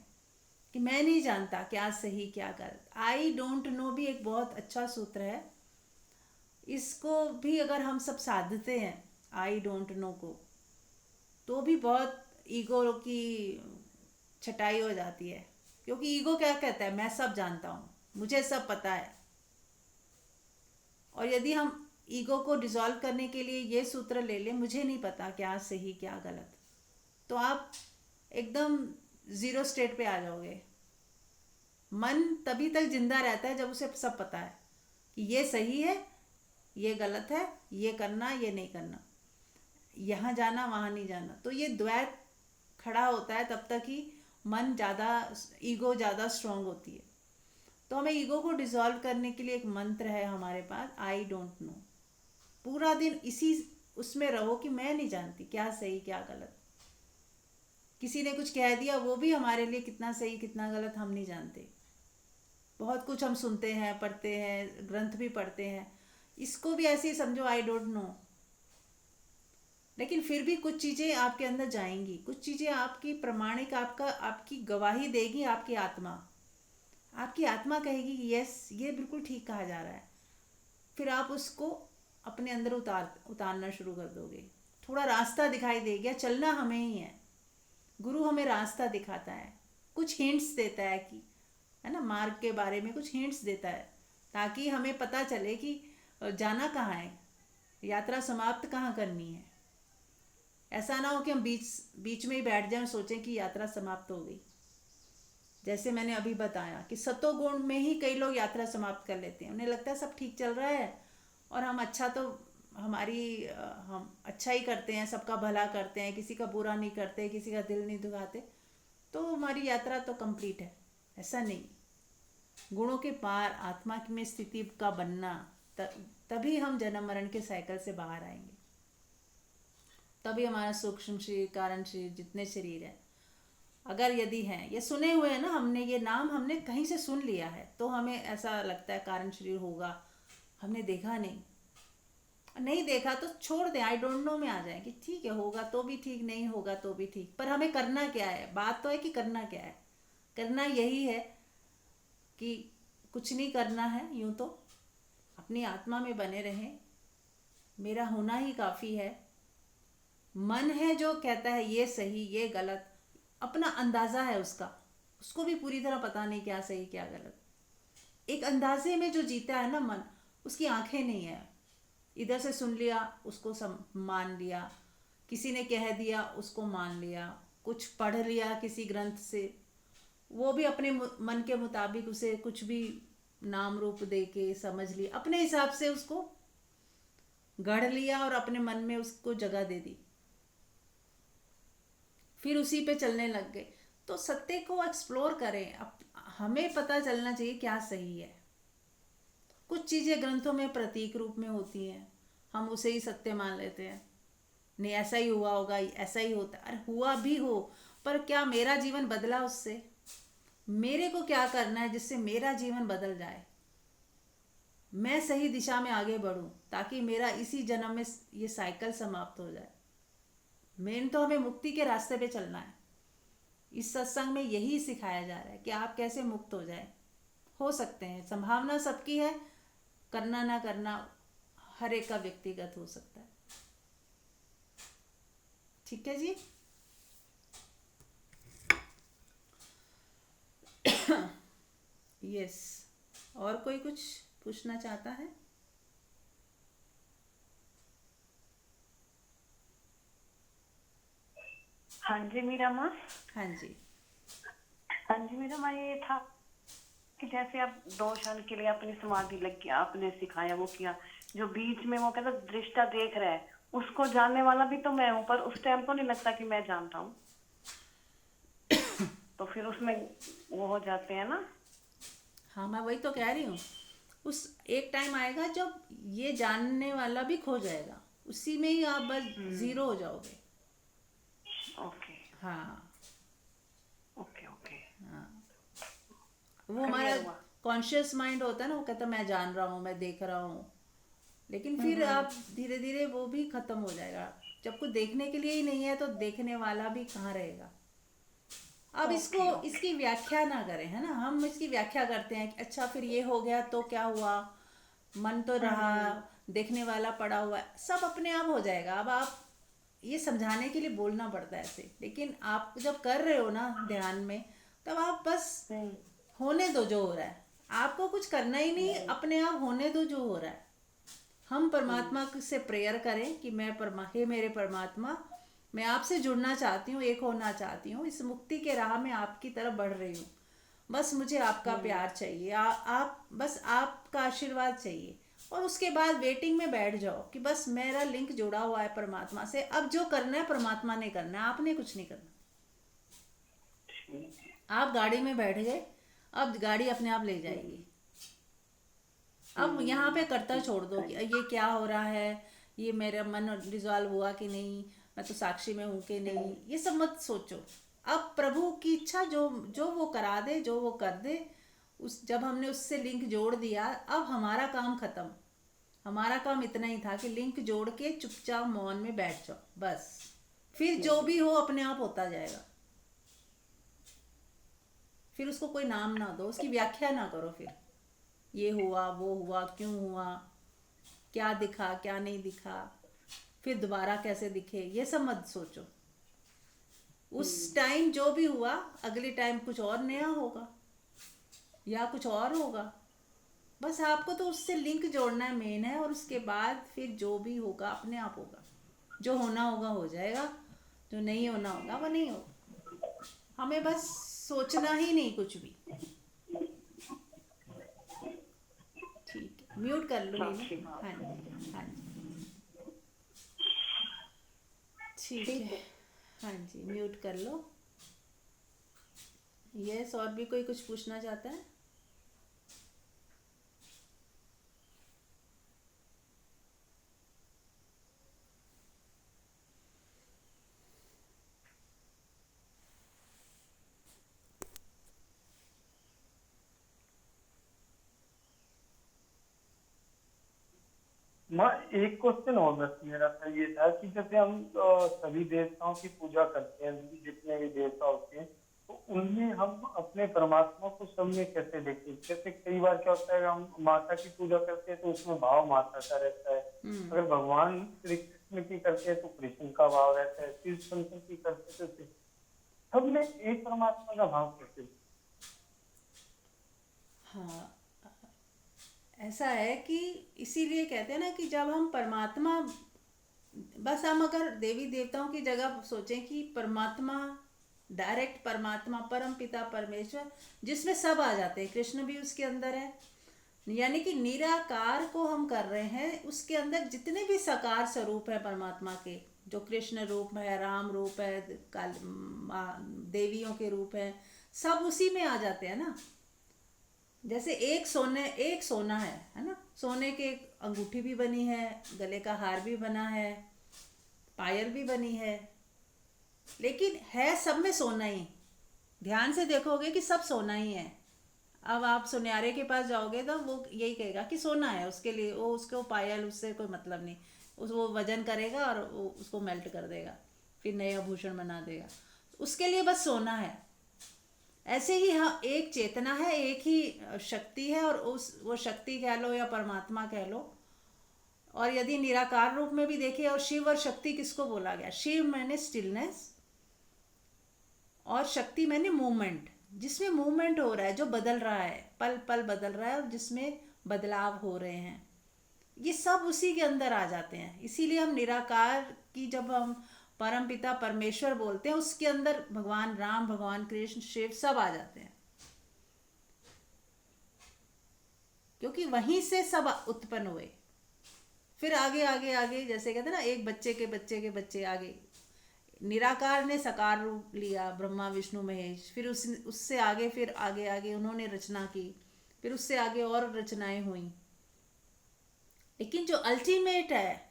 कि मैं नहीं जानता क्या सही क्या गलत, आई डोंट नो भी एक बहुत अच्छा सूत्र है। इसको भी अगर हम सब साधते हैं, आई डोंट नो को, तो भी बहुत ईगो की छटाई हो जाती है। क्योंकि ईगो क्या कहता है, मैं सब जानता हूँ, मुझे सब पता है। और यदि हम ईगो को डिसॉल्व करने के लिए ये सूत्र ले लें, मुझे नहीं पता क्या सही क्या गलत, तो आप एकदम ज़ीरो स्टेट पे आ जाओगे। मन तभी तक जिंदा रहता है जब उसे सब पता है कि ये सही है, ये गलत है, ये करना, ये नहीं करना, यहाँ जाना, वहाँ नहीं जाना। तो ये द्वैत खड़ा होता है तब तक ही मन ज़्यादा, ईगो ज़्यादा स्ट्रांग होती है। तो हमें ईगो को डिसॉल्व करने के लिए एक मंत्र है हमारे पास, आई डोंट नो। पूरा दिन इसी उसमें रहो कि मैं नहीं जानती क्या सही क्या गलत। किसी ने कुछ कह दिया, वो भी हमारे लिए कितना सही कितना गलत हम नहीं जानते। बहुत कुछ हम सुनते हैं, पढ़ते हैं, ग्रंथ भी पढ़ते हैं, इसको भी ऐसे ही समझो आई डोंट नो। लेकिन फिर भी कुछ चीज़ें आपके अंदर जाएंगी, कुछ चीज़ें आपकी प्रमाणिक, आपकी गवाही देगी आपकी आत्मा। आपकी आत्मा कहेगी कि यस, ये बिल्कुल ठीक कहा जा रहा है। फिर आप उसको अपने अंदर उतारना शुरू कर दोगे। थोड़ा रास्ता दिखाई देगा, चलना हमें ही है। गुरु हमें रास्ता दिखाता है, कुछ हिंट्स देता है कि, है ना, मार्ग के बारे में कुछ हिंट्स देता है, ताकि हमें पता चले कि जाना कहाँ है, यात्रा समाप्त कहाँ करनी है। ऐसा ना हो कि हम बीच बीच में ही बैठ जाएं और सोचें कि यात्रा समाप्त हो गई। जैसे मैंने अभी बताया कि सतोगुण में ही कई लोग यात्रा समाप्त कर लेते हैं, उन्हें लगता है सब ठीक चल रहा है और हम अच्छा तो हम अच्छा ही करते हैं, सबका भला करते हैं, किसी का बुरा नहीं करते, किसी का दिल नहीं दुखाते, तो हमारी यात्रा तो कंप्लीट है। ऐसा नहीं। गुणों के पार आत्मा में स्थिति का बनना, तभी हम जन्म मरण के साइकिल से बाहर आएंगे। तभी हमारा सूक्ष्म शरीर, कारण शरीर, जितने शरीर हैं, अगर यदि हैं, ये सुने हुए हैं ना, हमने ये नाम हमने कहीं से सुन लिया है, तो हमें ऐसा लगता है कारण शरीर होगा। हमने देखा नहीं, नहीं देखा तो छोड़ दें, आई डोंट नो में आ जाए कि ठीक है, होगा तो भी ठीक, नहीं होगा तो भी ठीक, पर हमें करना क्या है। बात तो है कि करना क्या है। करना यही है कि कुछ नहीं करना है, यूं तो अपनी आत्मा में बने रहें, मेरा होना ही काफ़ी है। मन है जो कहता है ये सही ये गलत, अपना अंदाज़ा है उसका, उसको भी पूरी तरह पता नहीं क्या सही क्या गलत। एक अंदाजे में जो जीता है ना मन, उसकी आंखें नहीं है। इधर से सुन लिया, उसको मान लिया, किसी ने कह दिया उसको मान लिया, कुछ पढ़ लिया किसी ग्रंथ से, वो भी अपने मन के मुताबिक उसे कुछ भी नाम रूप दे के समझ लिया, अपने हिसाब से उसको गढ़ लिया और अपने मन में उसको जगह दे दी, फिर उसी पे चलने लग गए। तो सत्य को एक्सप्लोर करें। अब हमें पता चलना चाहिए क्या सही है। कुछ चीज़ें ग्रंथों में प्रतीक रूप में होती हैं, हम उसे ही सत्य मान लेते हैं, नहीं ऐसा ही हुआ होगा, ऐसा ही होता। अरे हुआ भी हो, पर क्या मेरा जीवन बदला उससे? मेरे को क्या करना है जिससे मेरा जीवन बदल जाए, मैं सही दिशा में आगे बढ़ूं, ताकि मेरा इसी जन्म में ये साइकिल समाप्त हो जाए। मेन तो हमें मुक्ति के रास्ते पे चलना है। इस सत्संग में यही सिखाया जा रहा है कि आप कैसे मुक्त हो जाए। हो सकते हैं, संभावना सबकी है, करना ना करना हर एक का व्यक्तिगत हो सकता है। ठीक है जी। यस, और कोई कुछ पूछना चाहता है? हाँ जी मीरा माँ। हाँ जी। हाँ जी मीरा माँ, ये था कि जैसे आप 2 क्षण के लिए अपनी समाधि लग गया, आपने सिखाया वो किया, जो बीच में वो कहता दृष्टा देख रहा है, उसको जानने वाला भी तो मैं हूँ, पर उस टाइम तो नहीं लगता कि मैं जानता हूँ, तो फिर उसमें वो हो जाते हैं ना। हाँ, मैं वही तो कह रही हूँ, उस एक टाइम आएगा जब ये जानने वाला भी खो जाएगा, उसी में ही आप बस जीरो हो जाओगे। ओके हाँ ओके ओके, हाँ, वो हमारा क्लियर हुआ। कॉन्शियस माइंड होता है ना, वो कहता है मैं जान रहा हूँ, मैं देख रहा हूँ, लेकिन फिर आप धीरे धीरे वो भी खत्म हो जाएगा। जब कुछ देखने के लिए ही नहीं है तो देखने वाला भी कहाँ रहेगा। अब इसको ओके ओके। इसकी व्याख्या ना करें, है ना। हम इसकी व्याख्या करते हैं कि अच्छा फिर ये हो गया तो क्या हुआ, मन तो रहा, देखने वाला पड़ा हुआ है, सब अपने आप हो जाएगा। अब आप ये समझाने के लिए बोलना पड़ता है ऐसे, लेकिन आप जब कर रहे हो ना ध्यान में, तब आप बस होने दो जो हो रहा है। आपको कुछ करना ही नहीं, अपने आप होने दो जो हो रहा है। हम परमात्मा से प्रेयर करें कि हे मेरे परमात्मा, मैं आपसे जुड़ना चाहती हूँ, एक होना चाहती हूँ, इस मुक्ति के राह में आपकी तरफ बढ़ रही हूँ, बस मुझे आपका प्यार चाहिए, आप बस आपका आशीर्वाद चाहिए। और उसके बाद वेटिंग में बैठ जाओ कि बस मेरा लिंक जुड़ा हुआ है परमात्मा से, अब जो करना है परमात्मा ने करना है, आपने कुछ नहीं करना। आप गाड़ी में बैठ गए, अब गाड़ी अपने आप ले जाएगी। अब यहाँ पे कर्ता छोड़ दो कि ये क्या हो रहा है, ये मेरा मन रिजॉल्व हुआ कि नहीं, मैं तो साक्षी में हूँ कि नहीं, ये सब मत सोचो। अब प्रभु की इच्छा जो जो वो करा दे, जो वो कर दे, उस जब हमने उससे लिंक जोड़ दिया, अब हमारा काम खत्म। हमारा काम इतना ही था कि लिंक जोड़ के चुपचाप मौन में बैठ जाओ, बस। फिर जो भी हो अपने आप होता जाएगा। फिर उसको कोई नाम ना दो, उसकी व्याख्या ना करो। फिर ये हुआ, वो हुआ, क्यों हुआ, क्या दिखा, क्या नहीं दिखा, फिर दोबारा कैसे दिखे, ये सब मत सोचो। उस टाइम जो भी हुआ, अगले टाइम कुछ और नया होगा या कुछ और होगा। बस आपको तो उससे लिंक जोड़ना है, मेन है। और उसके बाद फिर जो भी होगा अपने आप होगा। जो होना होगा हो जाएगा, जो नहीं होना होगा वो नहीं होगा। हमें बस सोचना ही नहीं कुछ भी। ठीक है, म्यूट कर लो अच्छी मीनू। बात हाँ है। जी, हाँ जी, ठीक ठीक है। है। हाँ जी, म्यूट कर लो। यस, और भी कोई कुछ पूछना चाहता है? माँ, एक क्वेश्चन और बस मेरा था, ये था कि जैसे हम सभी देवताओं की पूजा करते हैं, जितने भी देवता होते हैं, तो उनमें हम अपने परमात्मा को सब में कैसे देखें? जैसे कई बार क्या होता है, हम माता की पूजा करते हैं तो उसमें भाव माता का रहता है। अगर भगवान श्री कृष्ण की करते हैं तो कृष्ण का भाव रहता है, शिव शंकर की करते हैं तो सब में एक परमात्मा का भाव कैसे? हाँ, ऐसा है कि इसीलिए कहते हैं ना कि जब हम परमात्मा, बस हम अगर देवी देवताओं की जगह सोचें कि परमात्मा, डायरेक्ट परमात्मा, परम पिता परमेश्वर, जिसमें सब आ जाते हैं, कृष्ण भी उसके अंदर है। यानी कि निराकार को हम कर रहे हैं, उसके अंदर जितने भी साकार स्वरूप है परमात्मा के, जो कृष्ण रूप है, राम रूप है, देवियों के रूप है, सब उसी में आ जाते हैं ना। जैसे एक सोना है ना, सोने के अंगूठी भी बनी है, गले का हार भी बना है, पायल भी बनी है, लेकिन है सब में सोना ही। ध्यान से देखोगे कि सब सोना ही है। अब आप सुनयारे के पास जाओगे तो वो यही कहेगा कि सोना है, उसके लिए वो, उसको पायल, उससे कोई मतलब नहीं। वो वजन करेगा और वो उसको मेल्ट कर देगा, फिर नए आभूषण बना देगा। उसके लिए बस सोना है। ऐसे ही हाँ, एक चेतना है, एक ही शक्ति है, और उस वो शक्ति कह लो या परमात्मा कह लो। और यदि निराकार रूप में भी देखें, और शिव और शक्ति किसको बोला गया? शिव मैंने स्टिलनेस, और शक्ति मैंने मूवमेंट, जिसमें मूवमेंट हो रहा है, जो बदल रहा है, पल पल बदल रहा है, और जिसमें बदलाव हो रहे हैं, ये सब उसी के अंदर आ जाते हैं। इसीलिए हम निराकार की, जब हम परम पिता परमेश्वर बोलते हैं, उसके अंदर भगवान राम, भगवान कृष्ण, शिव सब आ जाते हैं, क्योंकि वहीं से सब उत्पन्न हुए। फिर आगे आगे आगे, जैसे कहते हैं ना, एक बच्चे के बच्चे के बच्चे आगे, निराकार ने साकार रूप लिया, ब्रह्मा विष्णु महेश, फिर उससे आगे, फिर आगे आगे उन्होंने रचना की, फिर उससे आगे और रचनाएं हुई। लेकिन जो अल्टीमेट है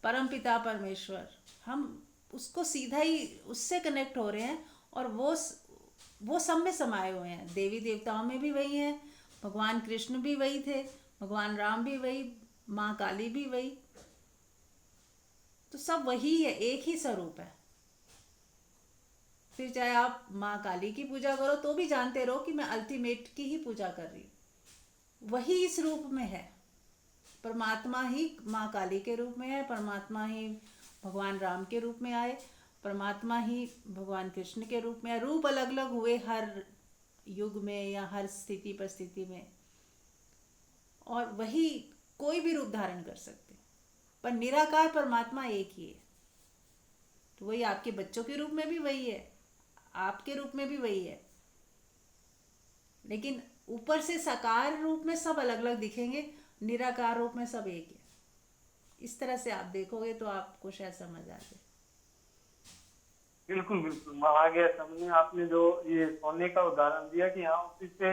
परम पिता परमेश्वर, हम उसको सीधा ही उससे कनेक्ट हो रहे हैं, और वो सब में समाये हुए हैं। देवी देवताओं में भी वही हैं, भगवान कृष्ण भी वही थे, भगवान राम भी वही, माँ काली भी वही। तो सब वही है, एक ही स्वरूप है। फिर चाहे आप माँ काली की पूजा करो तो भी जानते रहो कि मैं अल्टीमेट की ही पूजा कर रही हूँ। वही इस रूप में है। परमात्मा ही माँ काली के रूप में है, परमात्मा ही भगवान राम के रूप में आए, परमात्मा ही भगवान कृष्ण के रूप में आए। रूप अलग अलग हुए हर युग में या हर स्थिति परिस्थिति में, और वही कोई भी रूप धारण कर सकते, पर निराकार परमात्मा एक ही है। तो वही आपके बच्चों के रूप में भी वही है, आपके रूप में भी वही है, लेकिन ऊपर से साकार रूप में सब अलग अलग दिखेंगे, निराकार रूप में सब एक है। इस तरह से आप देखोगे तो आपको शायद समझ आ जाए। बिल्कुल बिल्कुल, मैं आ गया समझ। आपने जो ये सोने का उदाहरण दिया कि हाँ, उसी से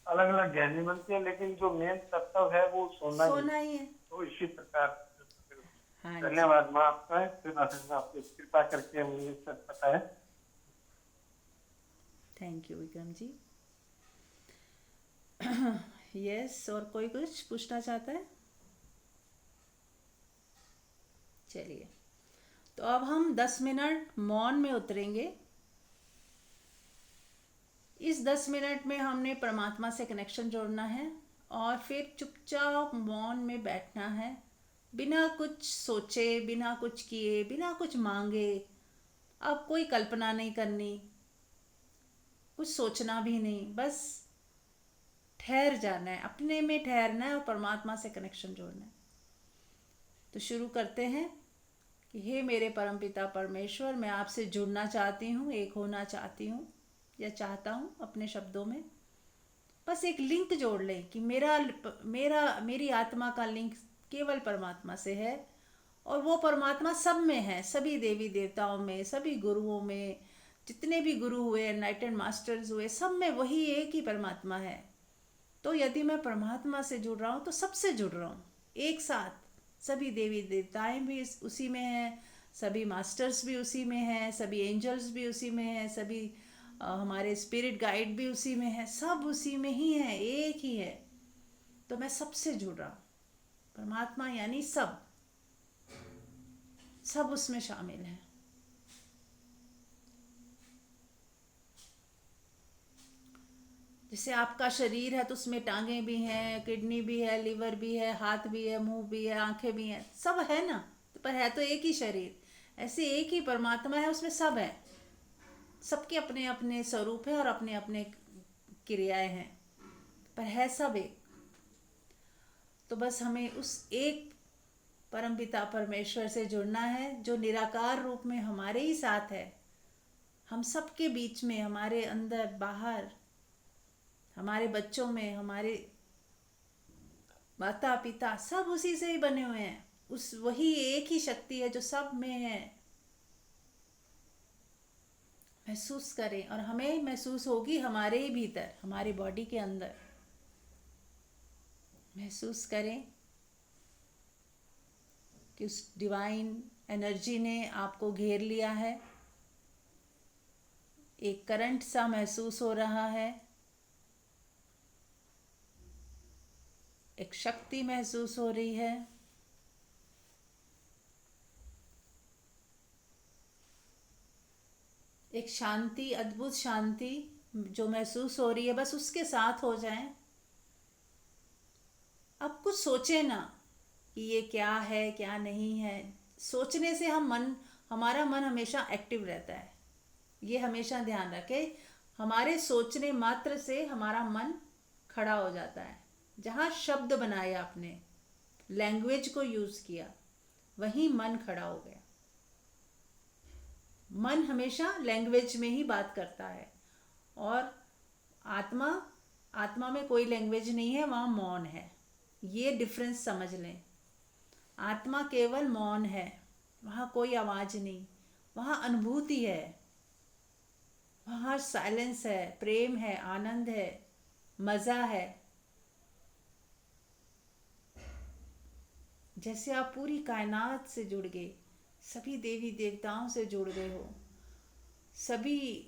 अलग अलग गहने बनते हैं, लेकिन जो मेन तत्व है वो सोना ही है। सोना ही है। तो इसी प्रकार हाँ जी, धन्यवाद माँ आपका, आपने कृपा करके मुझे सब पता है। Thank you Vikram ji. Yes, और कोई कुछ पूछना चाहता है? चलिए, तो अब हम 10 मिनट मौन में उतरेंगे। इस 10 मिनट में हमने परमात्मा से कनेक्शन जोड़ना है और फिर चुपचाप मौन में बैठना है, बिना कुछ सोचे, बिना कुछ किए, बिना कुछ मांगे। अब कोई कल्पना नहीं करनी, कुछ सोचना भी नहीं, बस ठहर जाना है, अपने में ठहरना है और परमात्मा से कनेक्शन जोड़ना है। तो शुरू करते हैं कि हे मेरे परमपिता परमेश्वर, मैं आपसे जुड़ना चाहती हूँ, एक होना चाहती हूँ या चाहता हूँ। अपने शब्दों में बस एक लिंक जोड़ लें कि मेरी आत्मा का लिंक केवल परमात्मा से है, और वो परमात्मा सब में है, सभी देवी देवताओं में, सभी गुरुओं में, जितने भी गुरु हुए, एनलाइटेंड मास्टर्स हुए, सब में वही एक ही परमात्मा है। तो यदि मैं परमात्मा से जुड़ रहा हूँ तो सबसे जुड़ रहा हूँ एक साथ। सभी देवी देवताएं भी उसी में हैं, सभी मास्टर्स भी उसी में हैं, सभी एंजल्स भी उसी में हैं, सभी हमारे स्पिरिट गाइड भी उसी में है, सब उसी में ही है, एक ही है। तो मैं सबसे जुड़ रहा हूँ। परमात्मा यानी सब, सब उसमें शामिल है। जैसे आपका शरीर है तो उसमें टांगे भी हैं, किडनी भी है, लिवर भी है, हाथ भी है, मुंह भी है, आंखें भी हैं, सब है ना। तो पर है तो एक ही शरीर। ऐसे एक ही परमात्मा है, उसमें सब है, सबके अपने अपने स्वरूप है और अपने अपने क्रियाएं हैं, पर है सब एक। तो बस हमें उस एक परमपिता परमेश्वर से जुड़ना है, जो निराकार रूप में हमारे ही साथ है, हम सबके बीच में, हमारे अंदर बाहर, हमारे बच्चों में, हमारे माता पिता, सब उसी से ही बने हुए हैं। उस वही एक ही शक्ति है जो सब में है। महसूस करें, और हमें महसूस होगी हमारे ही भीतर, हमारी बॉडी के अंदर। महसूस करें कि उस डिवाइन एनर्जी ने आपको घेर लिया है। एक करंट सा महसूस हो रहा है, एक शक्ति महसूस हो रही है। एक शांति, अद्भुत शांति जो महसूस हो रही है, बस उसके साथ हो जाएं। अब कुछ सोचे ना कि ये क्या है क्या नहीं है। सोचने से हमारा मन हमेशा एक्टिव रहता है। ये हमेशा ध्यान रखें, हमारे सोचने मात्र से हमारा मन खड़ा हो जाता है। जहाँ शब्द बनाए आपने, लैंग्वेज को यूज़ किया, वहीं मन खड़ा हो गया। मन हमेशा लैंग्वेज में ही बात करता है, और आत्मा आत्मा में कोई लैंग्वेज नहीं है, वहाँ मौन है। ये डिफरेंस समझ लें। आत्मा केवल मौन है, वहाँ कोई आवाज़ नहीं, वहाँ अनुभूति है, वहाँ साइलेंस है, प्रेम है, आनंद है, मज़ा है। जैसे आप पूरी कायनात से जुड़ गए, सभी देवी देवताओं से जुड़ गए हो, सभी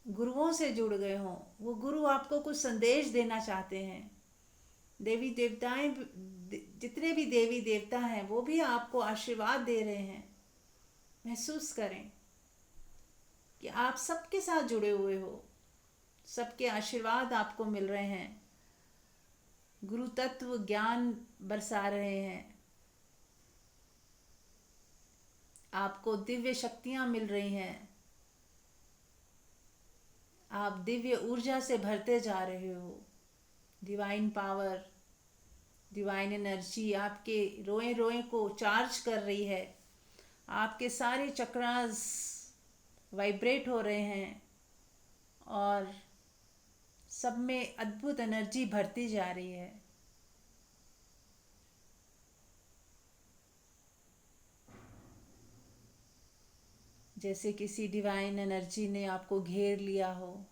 गुरुओं से जुड़ गए हो। वो गुरु आपको कुछ संदेश देना चाहते हैं। देवी देवताएं, जितने भी देवी देवता हैं, वो भी आपको आशीर्वाद दे रहे हैं। महसूस करें कि आप सबके साथ जुड़े हुए हो, सबके आशीर्वाद आपको मिल रहे हैं, गुरु तत्व ज्ञान बरसा रहे हैं, आपको दिव्य शक्तियां मिल रही हैं, आप दिव्य ऊर्जा से भरते जा रहे हो। डिवाइन पावर, डिवाइन एनर्जी आपके रोए रोए को चार्ज कर रही है। आपके सारे चक्रास वाइब्रेट हो रहे हैं और सब में अद्भुत एनर्जी भरती जा रही है। जैसे किसी डिवाइन एनर्जी ने आपको घेर लिया हो।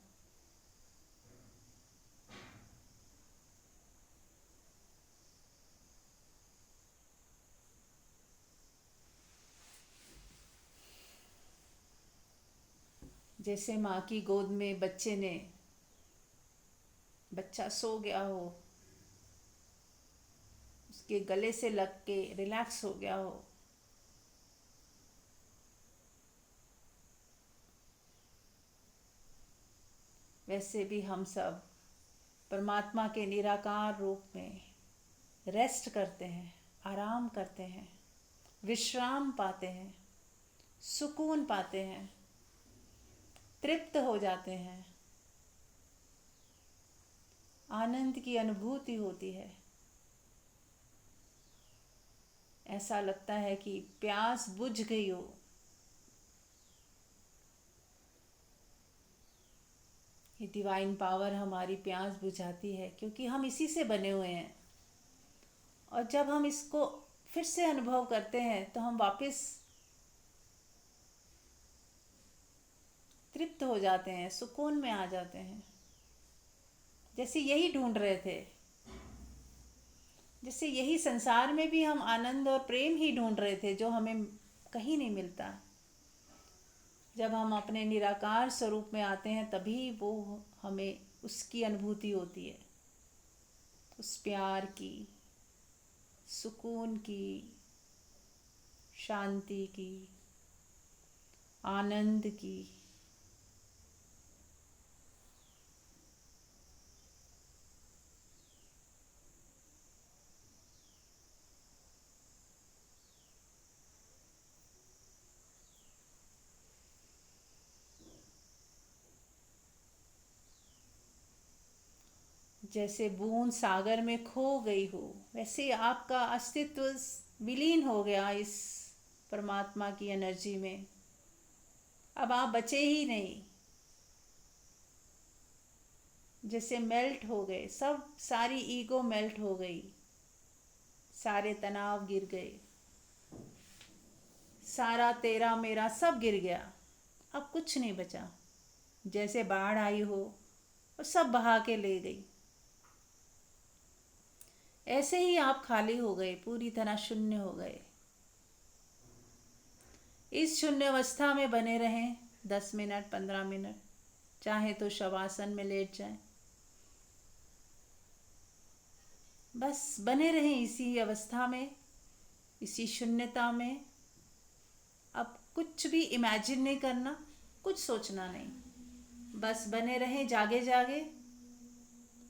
जैसे माँ की गोद में बच्चे ने बच्चा सो गया हो, उसके गले से लग के रिलैक्स हो गया हो, वैसे भी हम सब परमात्मा के निराकार रूप में रेस्ट करते हैं, आराम करते हैं, विश्राम पाते हैं, सुकून पाते हैं, तृप्त हो जाते हैं, आनंद की अनुभूति होती है। ऐसा लगता है कि प्यास बुझ गई हो। ये डिवाइन पावर हमारी प्यास बुझाती है, क्योंकि हम इसी से बने हुए हैं। और जब हम इसको फिर से अनुभव करते हैं तो हम वापस तृप्त हो जाते हैं, सुकून में आ जाते हैं। जैसे यही ढूंढ रहे थे, जैसे यही संसार में भी हम आनंद और प्रेम ही ढूंढ रहे थे, जो हमें कहीं नहीं मिलता। जब हम अपने निराकार स्वरूप में आते हैं तभी वो हमें उसकी अनुभूति होती है, उस प्यार की, सुकून की, शांति की, आनंद की। जैसे बूंद सागर में खो गई हो, वैसे आपका अस्तित्व विलीन हो गया इस परमात्मा की एनर्जी में। अब आप बचे ही नहीं, जैसे मेल्ट हो गए सब, सारी ईगो मेल्ट हो गई, सारे तनाव गिर गए, सारा तेरा मेरा सब गिर गया। अब कुछ नहीं बचा, जैसे बाढ़ आई हो और सब बहा के ले गई। ऐसे ही आप खाली हो गए, पूरी तरह शून्य हो गए। इस शून्य अवस्था में बने रहें 10 मिनट, 15 मिनट, चाहे तो शवासन में लेट जाएं। बस बने रहें इसी अवस्था में, इसी शून्यता में। अब कुछ भी इमेजिन नहीं करना, कुछ सोचना नहीं, बस बने रहें जागे जागे,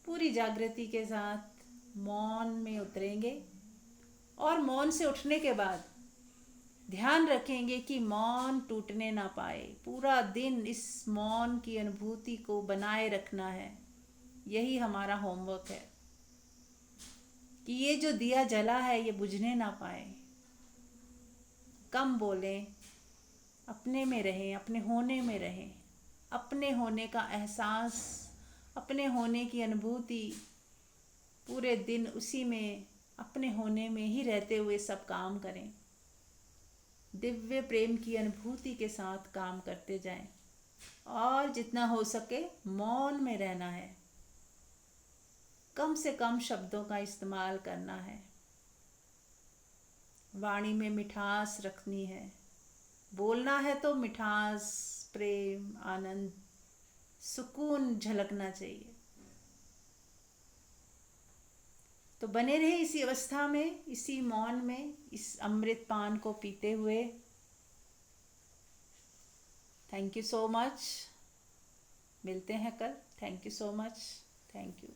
पूरी जागृति के साथ मौन में उतरेंगे। और मौन से उठने के बाद ध्यान रखेंगे कि मौन टूटने ना पाए। पूरा दिन इस मौन की अनुभूति को बनाए रखना है। यही हमारा होमवर्क है कि ये जो दिया जला है ये बुझने ना पाए। कम बोलें, अपने में रहें, अपने होने में रहें, अपने होने का एहसास, अपने होने की अनुभूति, पूरे दिन उसी में, अपने होने में ही रहते हुए सब काम करें। दिव्य प्रेम की अनुभूति के साथ काम करते जाएं और जितना हो सके मौन में रहना है। कम से कम शब्दों का इस्तेमाल करना है, वाणी में मिठास रखनी है। बोलना है तो मिठास, प्रेम, आनंद, सुकून झलकना चाहिए। तो बने रहे इसी अवस्था में, इसी मौन में, इस अमृत पान को पीते हुए। Thank you so much. मिलते हैं कल। Thank you so much. Thank you.